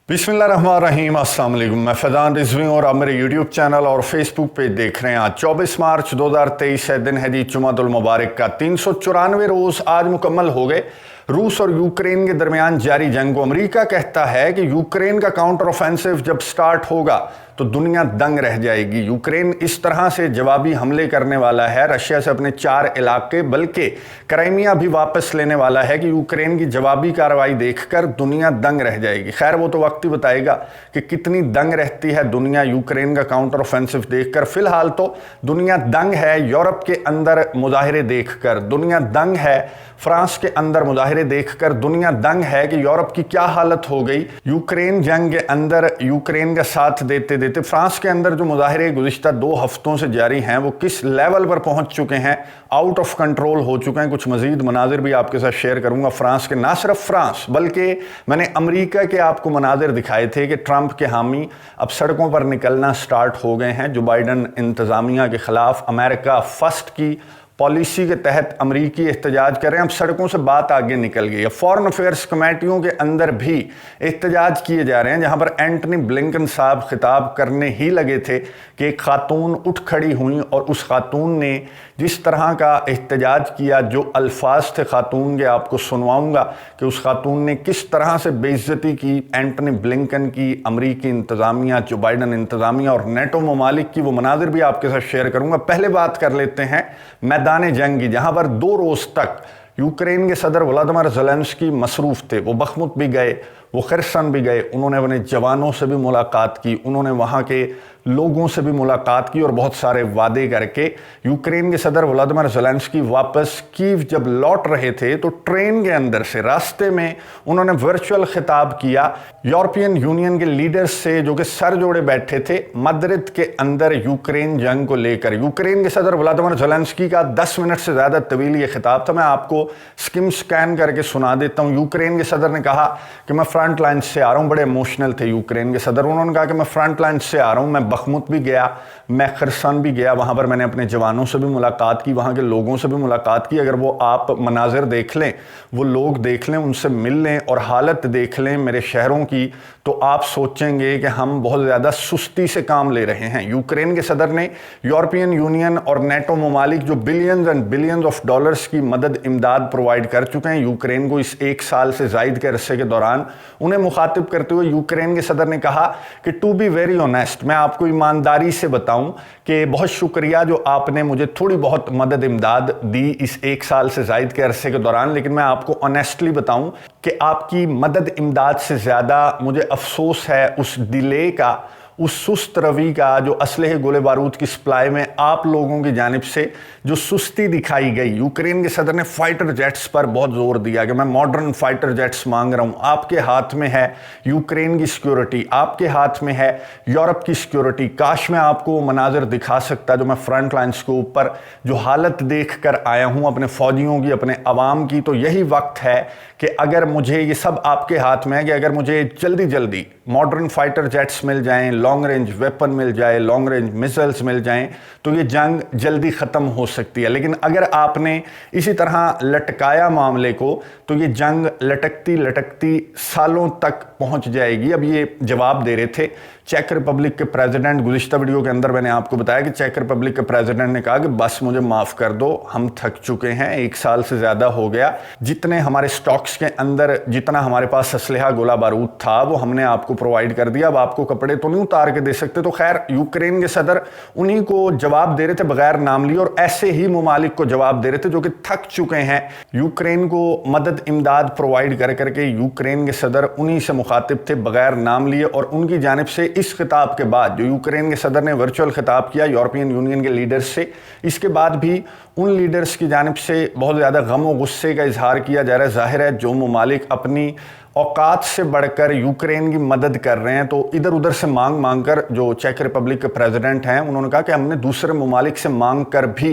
बिस्मिल्लाहिर्रहमानिर्रहीम, अस्सलाम वालेकुम। मैं फैज़ान रिजवी और आप मेरे यूट्यूब चैनल और फेसबुक पेज देख रहे हैं। आज 24 मार्च 2023 है, दिन है जी जुमातुल मुबारक का। 394 रोज़ आज मुकम्मल हो गए रूस और यूक्रेन के दरमियान जारी जंग को। अमेरिका कहता है कि यूक्रेन का काउंटर ऑफेंसिव जब स्टार्ट होगा तो दुनिया दंग रह जाएगी। यूक्रेन इस तरह से जवाबी हमले करने वाला है रशिया से अपने 4 इलाके, बल्कि क्राइमिया भी वापस लेने वाला है कि यूक्रेन की जवाबी कार्रवाई देखकर दुनिया दंग रह जाएगी। खैर, वो तो वक्त ही बताएगा कि कितनी दंग रहती है दुनिया यूक्रेन का काउंटर ऑफेंसिव देखकर। फिलहाल तो दुनिया दंग है यूरोप के अंदर मुजाहिरे देखकर, दुनिया दंग है फ्रांस के अंदर मुजाहिरे देखकर, दुनिया दंग है कि यूरोप की क्या हालत हो गई यूक्रेन जंग के अंदर यूक्रेन का साथ देते देते। फ्रांस के अंदर जो मुजाहिरे गुज़िश्ता 2 हफ्तों से जारी हैं वो किस लेवल पर पहुंच चुके हैं, आउट ऑफ कंट्रोल हो चुके हैं। कुछ मजीद मनाजिर भी आपके साथ शेयर करूंगा फ्रांस के। ना सिर्फ फ्रांस बल्कि मैंने अमेरिका के आपको मनाजिर दिखाए थे कि ट्रंप के हामी अब सड़कों पर निकलना स्टार्ट हो गए हैं। जो बाइडन इंतज़ामिया के ख़िलाफ़ अमेरिका फर्स्ट की पॉलिसी के तहत अमरीकी एहतजाज कर रहे हैं। अब सड़कों से बात आगे निकल गई है। फॉरेन अफेयर्स कमेटियों के अंदर भी एहतजाज किए जा रहे हैं, जहां पर एंटनी ब्लिंकन साहब खिताब करने ही लगे थे कि एक खातून उठ खड़ी हुई और उस खातून ने जिस तरह का एहतजाज किया, जो अल्फाज थे खातून के आपको सुनवाऊंगा कि उस खातून ने किस तरह से बेइज्जती की एंटनी ब्लिंकन की, अमरीकी इंतज़ामिया, जो बाइडन इंतज़ामिया और नेटो ममालिक की। वो मनाजिर भी आपके साथ शेयर करूंगा। पहले बात कर लेते हैं मैदान जंग की, जहां पर 2 रोज़ तक यूक्रेन के सदर व्लादिमीर ज़ेलेंस्की मसरूफ़ थे। वो बखमुत भी गए, वो खरसन भी गए, उन्होंने अपने जवानों से भी मुलाकात की, उन्होंने वहाँ के लोगों से भी मुलाकात की और बहुत सारे वादे करके यूक्रेन के सदर व्लादिमीर ज़ेलेंस्की वापस कीव जब लौट रहे थे तो ट्रेन के अंदर से रास्ते में उन्होंने वर्चुअल खिताब किया यूरोपियन यूनियन के लीडर्स से, जो कि सर जोड़े बैठे थे माद्रिद के अंदर यूक्रेन जंग को लेकर। यूक्रेन के सदर व्लादिमीर ज़ेलेंस्की का 10 मिनट से ज़्यादा तवील ये खिताब था। मैं आपको स्किम स्कैन करके सुना देता हूँ। यूक्रेन के सदर ने कहा कि मैं फ्रंट लाइन से आ रहा हूँ। बड़े इमोशनल थे यूक्रेन के सदर। उन्होंने कहा कि मैं फ्रंट लाइन से आ रहा हूँ, मैं बखमुत भी गया, मैं खरसन भी गया, वहाँ पर मैंने अपने जवानों से भी मुलाकात की, वहाँ के लोगों से भी मुलाकात की। अगर वो आप मनाजिर देख लें, वो लोग देख लें, उनसे मिल लें और हालत देख लें मेरे शहरों की, तो आप सोचेंगे कि हम बहुत ज़्यादा सुस्ती से काम ले रहे हैं। यूक्रेन के सदर ने यूरोपियन यूनियन और नेटो ममालिक जो billions and billions of dollars की मदद इमदाद प्रोवाइड कर चुके हैं यूक्रेन को इस 1 साल से ज़ायद के अरसे के दौरान, उन्हें मुखातिब करते हुए यूक्रेन के सदर ने कहा कि टू बी वेरी ऑनेस्ट, मैं आपको ईमानदारी से बताऊं कि बहुत शुक्रिया जो आपने मुझे थोड़ी बहुत मदद इमदाद दी इस 1 साल से ज़ायद के अरसे के दौरान, लेकिन मैं आपको ऑनेस्टली बताऊं कि आपकी मदद इमदाद से ज़्यादा मुझे अफसोस है उस डिले का, उस सुस्त रवि का, जो असलहे गोले बारूद की सप्लाई में आप लोगों की जानिब से जो सुस्ती दिखाई गई। यूक्रेन के सदर ने फाइटर जेट्स पर बहुत जोर दिया कि मैं मॉडर्न फाइटर जेट्स मांग रहा हूं। आपके हाथ में है यूक्रेन की सिक्योरिटी, आपके हाथ में है यूरोप की सिक्योरिटी। काश मैं आपको वो मनाजिर दिखा सकता जो मैं फ्रंट लाइन्स के ऊपर जो हालत देख कर आया हूं अपने फौजियों की, अपने अवाम की। तो यही वक्त है कि अगर मुझे, ये सब आपके हाथ में है कि अगर मुझे जल्दी जल्दी मॉडर्न फाइटर जेट्स मिल जाएं, लॉन्ग रेंज वेपन मिल जाए, लॉन्ग रेंज मिसाइल्स मिल जाएं, तो ये जंग जल्दी ख़त्म हो सकती है। लेकिन अगर आपने इसी तरह लटकाया मामले को तो ये जंग लटकती लटकती सालों तक पहुंच जाएगी। अब ये जवाब दे रहे थे चेक रिपब्लिक के प्रेसिडेंट। गुज़िश्ता वीडियो के अंदर मैंने आपको बताया कि चेक रिपब्लिक के प्रेसिडेंट ने कहा कि बस मुझे माफ़ कर दो, हम थक चुके हैं, 1 साल से ज़्यादा हो गया, जितने हमारे स्टॉक्स के अंदर, जितना हमारे पास असलहा गोला बारूद था वो हमने आपको प्रोवाइड कर दिया, अब आपको कपड़े तो नहीं उतार के दे सकते। तो खैर, यूक्रेन के सदर उन्हीं को जवाब दे रहे थे बगैर नाम लिए, और ऐसे ही ममालिक को जवाब दे रहे थे जो कि थक चुके हैं यूक्रेन को मदद इमदाद प्रोवाइड कर करके। यूक्रेन के सदर उन्हीं से मुखातिब थे बगैर नाम लिए, और उनकी जानिब से इस खिताब के बाद जो यूक्रेन के सदर ने वर्चुअल खिताब किया यूरोपियन यूनियन के लीडर्स से, इसके बाद भी उन लीडर्स की जानिब से बहुत ज़्यादा गम और गुस्से का इजहार किया जा रहा है। ज़ाहिर है जो ममालिक अपनी औकात से बढ़कर यूक्रेन की मदद कर रहे हैं, तो इधर उधर से मांग मांग कर, जो चेक रिपब्लिक के प्रेसिडेंट हैं उन्होंने कहा कि हमने दूसरे ममालिक से मांग कर भी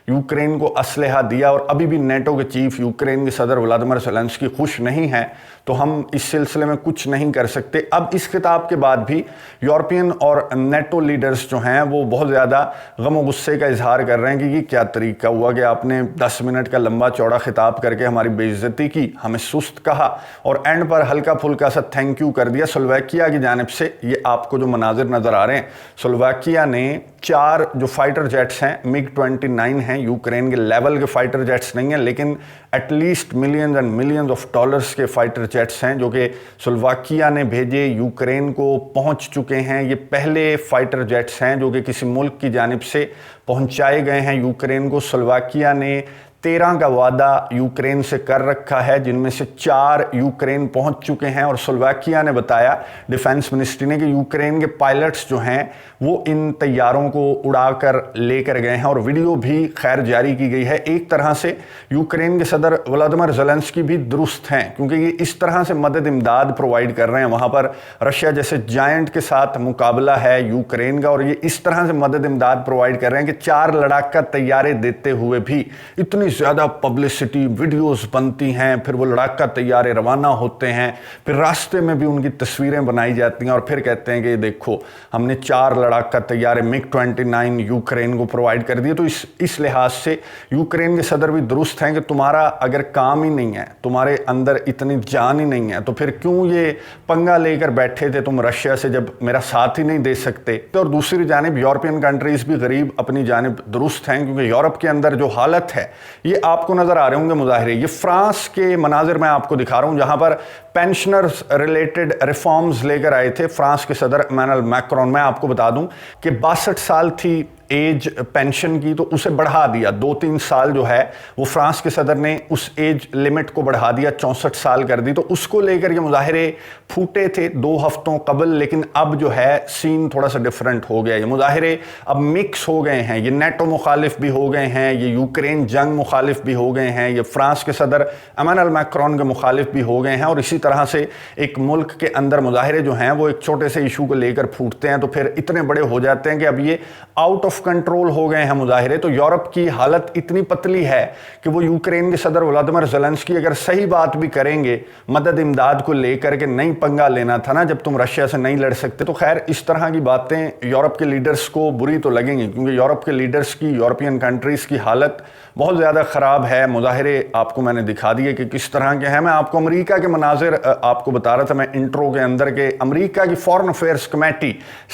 यूक्रेन को असलहा दिया, और अभी भी नेटो के चीफ यूक्रेन के सदर व्लादिमीर ज़ेलेंस्की खुश नहीं हैं। تو ہم اس سلسلے میں کچھ نہیں کر سکتے۔ اب اس خطاب کے بعد بھی یورپین اور نیٹو لیڈرز جو ہیں وہ بہت زیادہ غم و غصے کا اظہار کر رہے ہیں کہ یہ کیا طریقہ ہوا کہ آپ نے 10 منٹ کا لمبا چوڑا خطاب کر کے ہماری بے عزتی کی، ہمیں سست کہا اور اینڈ پر ہلکا پھلکا سا تھینک یو کر دیا سلوواکیہ کی جانب سے۔ یہ آپ کو جو مناظر نظر آ رہے ہیں، سلوواکیہ نے 4 جو فائٹر جیٹس ہیں MiG 29 ہیں، یوکرین کے لیول کے فائٹر جیٹس نہیں ہیں لیکن at least millions and millions of dollars کے فائٹر جیٹس ہیں جو کہ سلوواکیہ نے بھیجے، یوکرین کو پہنچ چکے ہیں۔ یہ پہلے فائٹر جیٹس ہیں جو کہ کسی ملک کی جانب سے پہنچائے گئے ہیں یوکرین کو۔ سلوواکیہ نے 13 کا وعدہ یوکرین سے کر رکھا ہے، جن میں سے 4 یوکرین پہنچ چکے ہیں، اور سلوواکیہ نے بتایا ڈیفنس منسٹری نے کہ یوکرین کے پائلٹس جو ہیں وہ ان طیاروں کو اڑا کر لے کر گئے ہیں، اور ویڈیو بھی خیر جاری کی گئی ہے۔ ایک طرح سے یوکرین کے صدر ولادیمیر زیلنسکی بھی درست ہیں، کیونکہ یہ اس طرح سے مدد امداد پرووائڈ کر رہے ہیں۔ وہاں پر رشیا جیسے جائنٹ کے ساتھ مقابلہ ہے یوکرین کا، اور یہ اس طرح سے مدد امداد پرووائڈ کر رہے ہیں کہ 4 لڑاکا طیارے دیتے ہوئے بھی اتنی زیادہ پبلسٹی ویڈیوز بنتی ہیں، پھر وہ لڑاکا طیارے روانہ ہوتے ہیں، پھر راستے میں بھی ان کی تصویریں بنائی جاتی ہیں، اور پھر کہتے ہیں کہ دیکھو ہم نے 4 لڑاکا طیارے MiG 29 یوکرین کو پرووائڈ کر دیے۔ تو اس لحاظ سے یوکرین کے صدر بھی درست ہیں کہ تمہارا اگر کام ہی نہیں ہے، تمہارے اندر اتنی جان ہی نہیں ہے، تو پھر کیوں یہ پنگا لے کر بیٹھے تھے تم رشیا سے جب میرا ساتھ ہی نہیں دے سکتے۔ اور دوسری جانب یورپین کنٹریز بھی غریب اپنی جانب درست ہیں، کیونکہ یورپ کے اندر جو حالت ہے، یہ آپ کو نظر آ رہے ہوں گے مظاہرے۔ یہ فرانس کے مناظر میں آپ کو دکھا رہا ہوں، جہاں پر پینشنرز ریلیٹڈ ریفارمز لے کر آئے تھے فرانس کے صدر ایمینوئل میکرون۔ میں آپ کو بتا دوں کہ 62 سال تھی ایج پینشن کی، تو اسے بڑھا دیا 2-3 سال جو ہے وہ فرانس کے صدر نے اس ایج لیمٹ کو بڑھا دیا، 64 سال کر دی۔ تو اس کو لے کر یہ مظاہرے پھوٹے تھے 2 ہفتوں قبل، لیکن اب جو ہے سین تھوڑا سا ڈیفرنٹ ہو گیا۔ یہ مظاہرے اب مکس ہو گئے ہیں، یہ نیٹو مخالف بھی ہو گئے ہیں، یہ یوکرین جنگ مخالف بھی ہو گئے ہیں، یہ فرانس کے صدر ایمینوئل میکرون کے مخالف بھی ہو گئے ہیں، اور اسی طرح سے ایک ملک کے اندر مظاہرے جو ہیں وہ ایک چھوٹے سے ایشو کو لے کر پھوٹتے ہیں تو پھر اتنے بڑے ہو جاتے ہیں کہ اب یہ آؤٹ آف کنٹرول ہو گئے ہیں مظاہرے۔ تو یورپ کی حالت اتنی پتلی ہے کہ وہ یوکرین کے صدر ولادیمیر زیلنسکی اگر صحیح بات بھی کریں گے مدد امداد کو لے کر کے نہیں پنگا لینا تھا نا جب تم رشیا سے نہیں لڑ سکتے، تو خیر اس طرح کی باتیں یورپ کے لیڈرز کو بری تو لگیں گی، کیونکہ یورپ کے لیڈرز کی، یورپین کنٹریز کی حالت بہت زیادہ خراب ہے۔ مظاہرے آپ کو میں نے دکھا دیے کہ کس طرح کے ہیں۔ میں آپ کو امریکہ کے مناظر آپ کو بتا رہا تھا میں انٹرو کے اندر، کہ امریکہ کی فارن افیئرز کمیٹی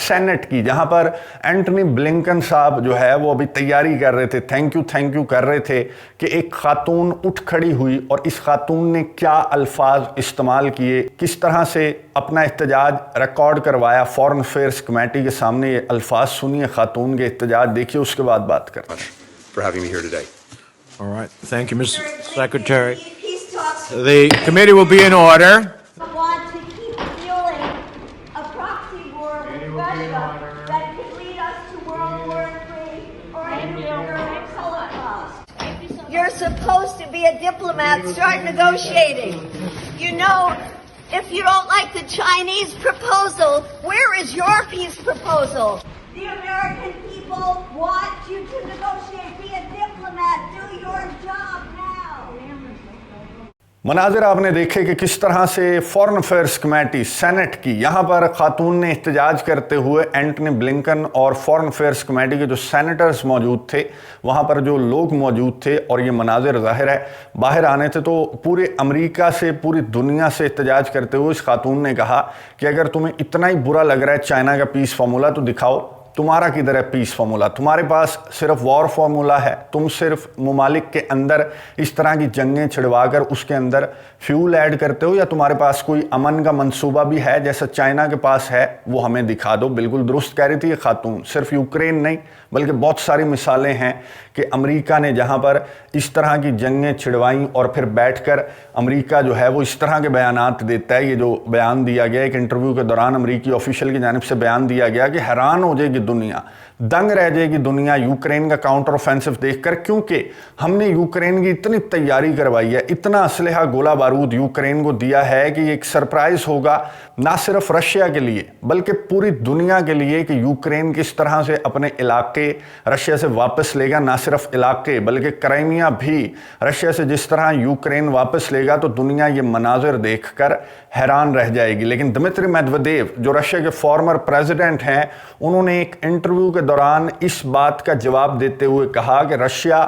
سینٹ کی، جہاں پر اینٹنی بلنکن صاحب جو ہے وہ ابھی تیاری کر رہے تھے، تھینک یو کر رہے تھے کہ ایک خاتون اٹھ کھڑی ہوئی، اور اس خاتون نے کیا الفاظ استعمال کیے، کس طرح سے اپنا احتجاج ریکارڈ کروایا فارن افیئرز کمیٹی کے سامنے۔ یہ الفاظ سنیے خاتون کے احتجاج، دیکھیے، اس کے بعد بات کرتے ہیں۔ For having me here today. All right. Thank you, Mr. Secretary. The committee will be in order. Want to keep fueling a proxy war with Russia that could lead us to World War III or a nuclear holocaust. You're supposed to be a diplomat. Start negotiating. You know, if you don't like the Chinese proposal, where is your peace proposal? The American people want you to negotiate. Be a diplomat. Do your job now. مناظر آپ نے دیکھے کہ کس طرح سے foreign affairs committee Saint کی، یہاں پر خاتون نے احتجاج کرتے ہوئے اینٹنی بلنکن اور فارن افیئرز کمیٹی کے جو سینیٹرز موجود تھے، وہاں پر جو لوگ موجود تھے، اور یہ مناظر ظاہر ہے باہر آنے تھے، تو پورے امریکہ سے، پوری دنیا سے احتجاج کرتے ہوئے اس خاتون نے کہا کہ اگر تمہیں اتنا ہی برا لگ رہا ہے چائنا کا پیس فارمولا تو دکھاؤ تمہارا کدھر ہے پیس فارمولا۔ تمہارے پاس صرف وار فارمولا ہے، تم صرف ممالک کے اندر اس طرح کی جنگیں چھڑوا کر اس کے اندر فیول ایڈ کرتے ہو، یا تمہارے پاس کوئی امن کا منصوبہ بھی ہے جیسا چائنا کے پاس ہے، وہ ہمیں دکھا دو۔ بالکل درست کہہ رہی تھی یہ خاتون۔ صرف یوکرین نہیں بلکہ بہت ساری مثالیں ہیں کہ امریکہ نے جہاں پر اس طرح کی جنگیں چھڑوائیں، اور پھر بیٹھ کر امریکہ جو ہے وہ اس طرح کے بیانات دیتا ہے۔ یہ جو بیان دیا گیا ایک انٹرویو کے دوران امریکی آفیشل کی جانب سے بیان دیا گیا کہ حیران ہو جائے گی دنیا، دنگ رہ جائے گی دنیا یوکرین کا کاؤنٹر آفینسو دیکھ کر، کیونکہ ہم نے یوکرین کی اتنی تیاری کروائی ہے، اتنا اسلحہ گولہ بارود یوکرین کو دیا ہے کہ یہ ایک سرپرائز ہوگا نہ صرف رشیا کے لیے بلکہ پوری دنیا کے لیے کہ یوکرین کس طرح سے اپنے علاقے رشیا سے واپس لے گا، نہ सिर्फ इलाके बल्कि क्राइमिया भी रशिया से जिस तरह यूक्रेन वापस लेगा तो दुनिया ये मनाजिर देखकर हैरान रह जाएगी। लेकिन दिमित्री मेदवेदेव जो रशिया के फॉर्मर प्रेसिडेंट हैं, उन्होंने एक इंटरव्यू के दौरान इस बात का जवाब देते हुए कहा कि रशिया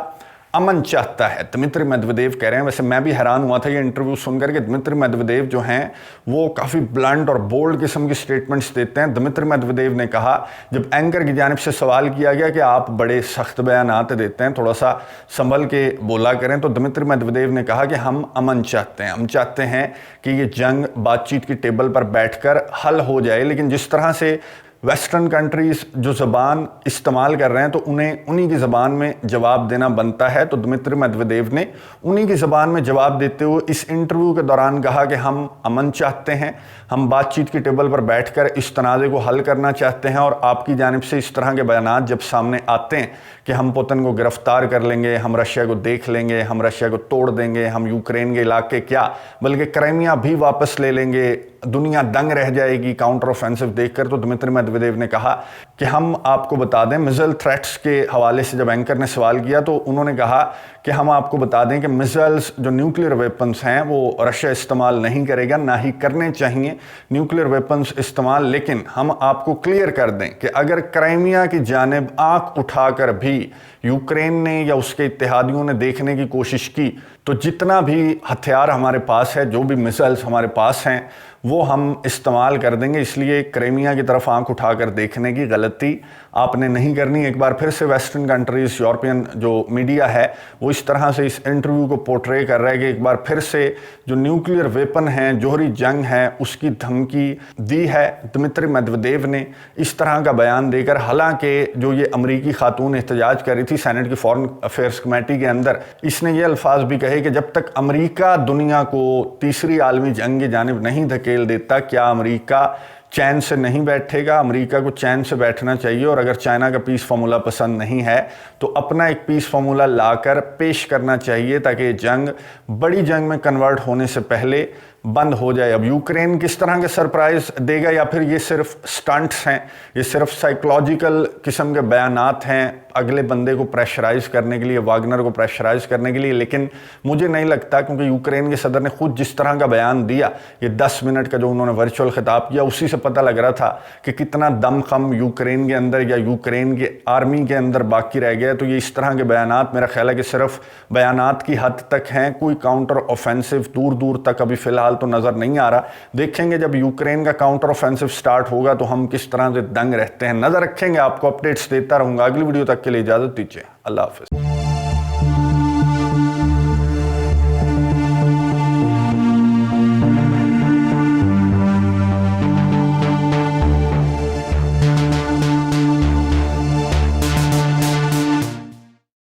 अमन चाहता है। दिमित्री मेदवेदेव कह रहे हैं, वैसे मैं भी हैरान हुआ था ये इंटरव्यू सुनकर कि दिमित्री मेदवेदेव जो हैं वो काफ़ी ब्लंट और बोल्ड किस्म की स्टेटमेंट्स देते हैं। दिमित्री मेदवेदेव ने कहा, जब एंकर की जानिब से सवाल किया गया कि आप बड़े सख्त बयानात देते हैं, थोड़ा सा संभल के बोला करें, तो दिमित्री मेदवेदेव ने कहा कि हम अमन चाहते हैं, हम चाहते हैं कि ये जंग बातचीत की टेबल पर बैठकर हल हो जाए। लेकिन जिस तरह से वेस्टर्न कंट्रीज़ जो ज़बान इस्तेमाल कर रहे हैं तो उन्हें उन्हीं की ज़बान में जवाब देना बनता है। तो दिमित्री मेदवेदेव ने उन्हीं की ज़बान में जवाब देते हुए इस इंटरव्यू के दौरान कहा कि हम अमन चाहते हैं, हम बातचीत की टेबल पर बैठकर इस तनाज़े को हल करना चाहते हैं, और आपकी जानिब से इस तरह के बयानात जब सामने आते हैं कि हम पुतिन को गिरफ्तार कर लेंगे, हम रशिया को देख लेंगे, हम रशिया को तोड़ देंगे, हम यूक्रेन के इलाके क्या बल्कि क्राइमिया भी वापस ले लेंगे, दुनिया दंग रह जाएगी काउंटर ऑफेंसिव देखकर, तो दिमित्री मेदवेदेव ने कहा कि हम आपको बता दें, मिसाइल थ्रेट्स के हवाले से जब एंकर ने सवाल किया तो उन्होंने कहा कि हम आपको बता दें कि मिसाइल्स जो न्यूक्लियर वेपन्स हैं वो रशिया इस्तेमाल नहीं करेगा, ना ही करने चाहिए न्यूक्लियर वेपन्स इस्तेमाल। लेकिन हम आपको क्लियर कर दें कि अगर क्राइमिया की जानिब आंख उठाकर भी यूक्रेन ने या उसके इत्तेहादियों ने देखने की कोशिश की तो जितना भी हथियार हमारे पास है, जो भी मिसाइल्स हमारे पास हैं, वो हम इस्तेमाल कर देंगे। इसलिए क्राइमिया की तरफ आंख उठाकर देखने की गलती आपने नहीं करनी। एक बार फिर से वेस्टर्न कंट्रीज़, यूरोपियन जो मीडिया है वो इस तरह से इस इंटरव्यू को पोर्ट्रे कर रहा है कि एक बार फिर से जो न्यूक्लियर वेपन है, जोहरी जंग है, उसकी धमकी दी है दिमित्री मेदवेदेव ने इस तरह का बयान देकर। हालांकि जो ये अमरीकी खातून एहतजाज कर रही थी सेनेट की फॉरेन अफेयर्स कमेटी के अंदर, इसने ये अल्फाज भी कहे कि जब तक अमरीका दुनिया को तीसरी आलमी जंग की जानिब नहीं धकेल देता, क्या अमरीका चैन से नहीं बैठेगा? अमेरिका को चैन से बैठना चाहिए, और अगर चाइना का पीस फार्मूला पसंद नहीं है तो अपना एक पीस फार्मूला लाकर पेश करना चाहिए ताकि जंग बड़ी जंग में कन्वर्ट होने से पहले बंद हो जाए। अब यूक्रेन किस तरह के सरप्राइज देगा, या फिर ये सिर्फ स्टंट्स हैं, ये सिर्फ साइकोलॉजिकल किस्म के बयानात हैं अगले बंदे को प्रेशराइज करने के लिए, वागनर को प्रेशराइज करने के लिए? लेकिन मुझे नहीं लगता, क्योंकि यूक्रेन के सदर ने खुद जिस तरह का बयान दिया, ये 10 मिनट का जो उन्होंने वर्चुअल खिताब किया, उसी से पता लग रहा था कि कितना दमखम यूक्रेन के अंदर या यूक्रेन के आर्मी के अंदर बाकी रह गया। तो ये इस तरह के बयानात मेरा ख्याल है कि सिर्फ बयानात की हद तक हैं, कोई काउंटर ऑफेंसिव दूर दूर तक अभी फिलहाल तो नजर नहीं आ रहा। देखेंगे जब यूक्रेन का काउंटर ऑफेंसिव स्टार्ट होगा तो हम किस तरह से दंग रहते हैं, नजर रखेंगे, आपको अपडेट्स देता रहूंगा। अगली वीडियो तक के लिए इजाजत दीजिए, अल्लाह हाफिज।